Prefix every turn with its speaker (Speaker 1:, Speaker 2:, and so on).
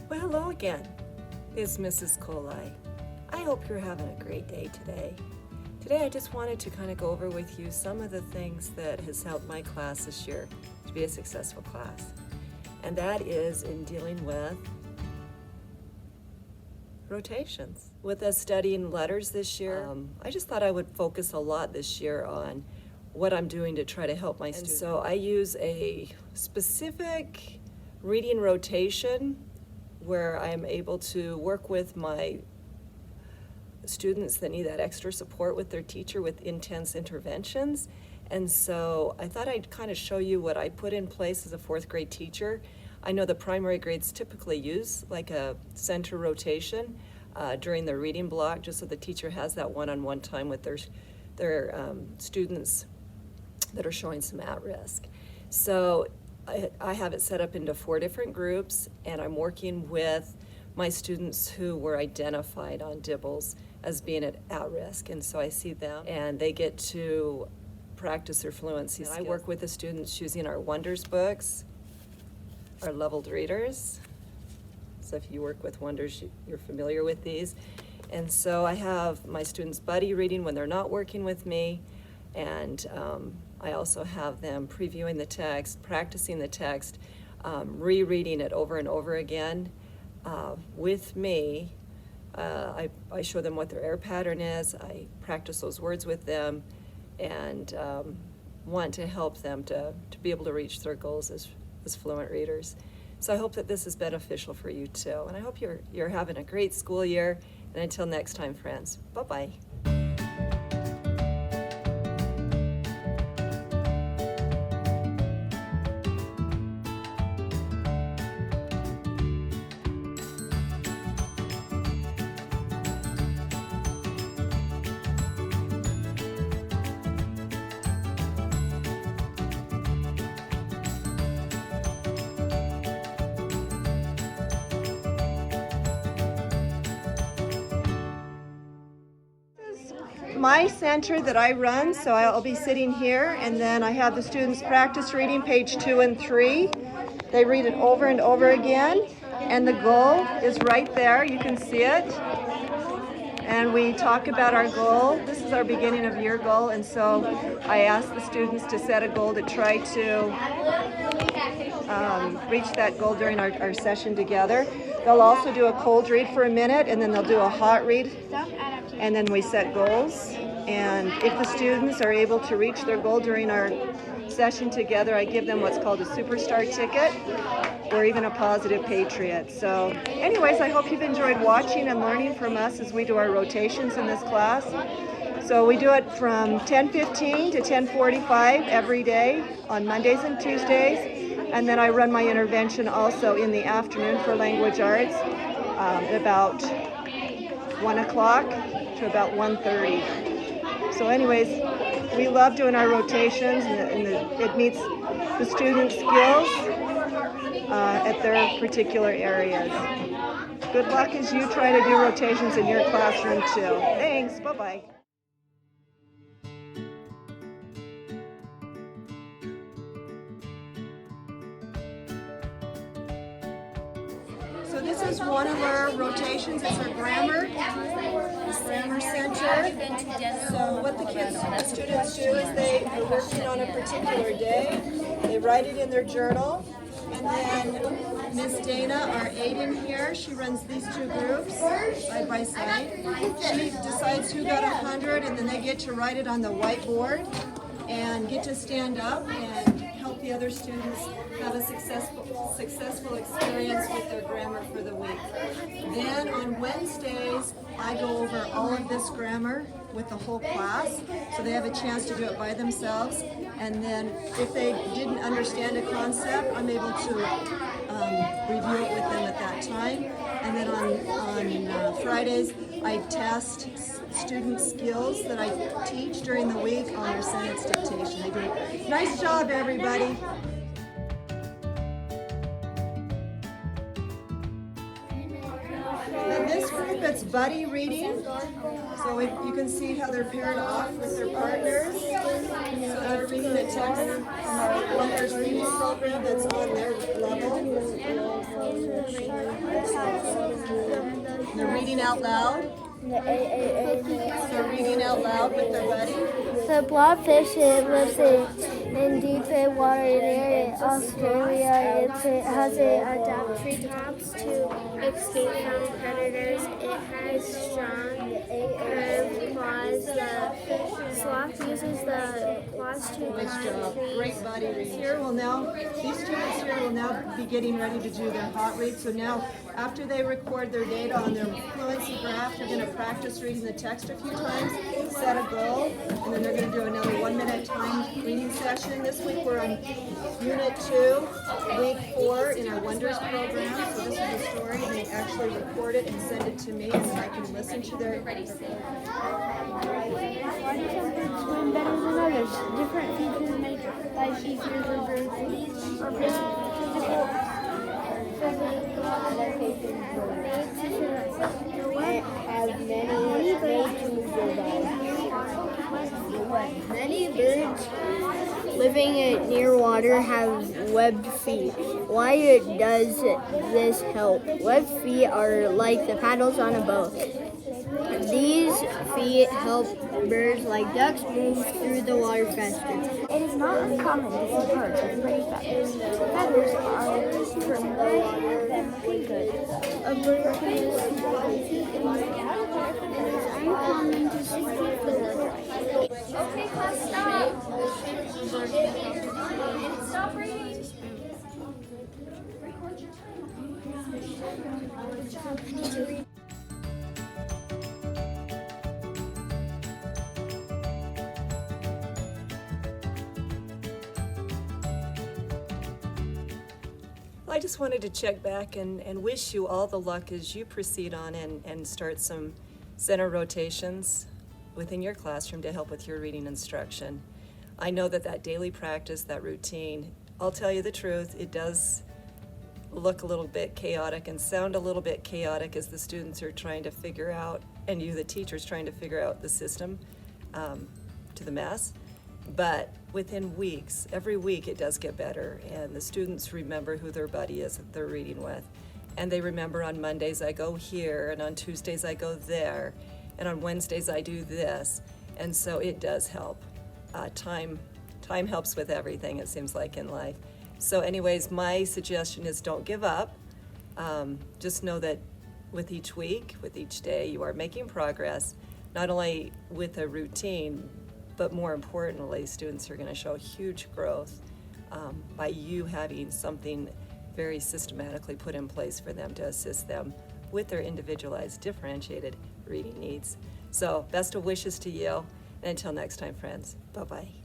Speaker 1: Well, hello again. It's Mrs. Kohli. I hope you're having a great day today. Today I just wanted to kind of go over with you some of the things that has helped my class this year to be a successful class. And that is in dealing with rotations. With us studying letters this year, I just thought I would focus a lot this year on what I'm doing to try to help my students. So I use a specific reading rotation where I'm able to work with my students that need that extra support with their teacher with intense interventions. And so I thought I'd kind of show you what I put in place as a fourth grade teacher. I know the primary grades typically use like a center rotation during the reading block, just so the teacher has that one-on-one time with their students that are showing some at-risk. So I have it set up into 4 different groups, and I'm working with my students who were identified on Dibbles as being at risk. And so I see them, and they get to practice their fluency skills. I work with the students using our Wonders books, our leveled readers. So if you work with Wonders, you're familiar with these. And so I have my students buddy reading when they're not working with me, and I also have them previewing the text, practicing the text, rereading it over and over again with me. I show them what their air pattern is. I practice those words with them, and want to help them to be able to reach their goals as fluent readers. So I hope that this is beneficial for you too. And I hope you're having a great school year. And until next time, friends, bye-bye.
Speaker 2: My center that I run, so I'll be sitting here, and then I have the students practice reading page 2 and 3. They read it over and over again, and the goal is right there. You can see it. And we talk about our goal. This is our beginning of year goal, and so I ask the students to set a goal to try to reach that goal during our session together. They'll also do a cold read for a minute, and then they'll do a hot read, and then we set goals. And if the students are able to reach their goal during our session together, I give them what's called a superstar ticket or even a positive patriot. So anyways, I hope you've enjoyed watching and learning from us as we do our rotations in this class. So we do it from 10:15 to 10:45 every day on Mondays and Tuesdays. And then I run my intervention also in the afternoon for language arts at about 1 o'clock to about 1:30. So anyways, we love doing our rotations, and it meets the students' skills at their particular areas. Good luck as you try to do rotations in your classroom too. Thanks, bye-bye. So this is one of our rotations. It's our grammar center. So what the students do is they are working on a particular day. They write it in their journal. And then Miss Dana, our aide in here, she runs these 2 groups side by side. She decides who got 100, and then they get to write it on the whiteboard and get to stand up and help the other students have a successful experience with their grammar for the week. Then on Wednesdays, I go over all of this grammar with the whole class, so they have a chance to do it by themselves. And then if they didn't understand a concept, I'm able to review it with them at that time. And then on Fridays, I test student skills that I teach during the week on their sentence dictation. I do. Nice job, everybody. In this group, it's buddy reading. So you can see how they're paired off with their partners. So they're reading a text from our Wonders reading program that's on their level. They're reading out loud. They're reading out loud with their buddy.
Speaker 3: The blobfish lives in deep water near Australia. It has adapted treetops to escape from predators. It has strong curved claws. The sloth uses the claws to
Speaker 2: Nice job. Great buddy reading. These students here will now be getting ready to do their hot read. So now, after they record their data on their fluency graph, they're going to practice reading the text a few times, set a goal, and then they're going to do another 1 minute time reading session. This week we're on Unit 2, Week 4 in our Wonders program. So this is a story, and they actually record it and send it to me, and then I can listen to their...
Speaker 3: Why do some birds swim better than others? Different features make life easier for birds or Many birds living near water have webbed feet. Why does this help? Webbed feet are like the paddles on a boat. These feet help birds like ducks move through the water faster. It is not uncommon to see birds with pretty feathers. Feathers are from the water than good. A bird can use in the it is uncommon to see feathers.
Speaker 4: Okay, class, stop. Stop reading. Record your time.
Speaker 1: I just wanted to check back and wish you all the luck as you proceed on and start some center rotations within your classroom to help with your reading instruction. I know that daily practice, that routine, I'll tell you the truth, it does look a little bit chaotic and sound a little bit chaotic as the students are trying to figure out, and you, the teachers, trying to figure out the system to the mess. But within weeks, every week it does get better, and the students remember who their buddy is that they're reading with. And they remember on Mondays I go here, and on Tuesdays I go there, and on Wednesdays I do this. And so it does help. Time helps with everything, it seems like, in life. So anyways, my suggestion is don't give up. Just know that with each week, with each day, you are making progress, not only with a routine, but more importantly, students are going to show huge growth by you having something very systematically put in place for them to assist them with their individualized, differentiated reading needs. So best of wishes to you, and until next time, friends, bye-bye.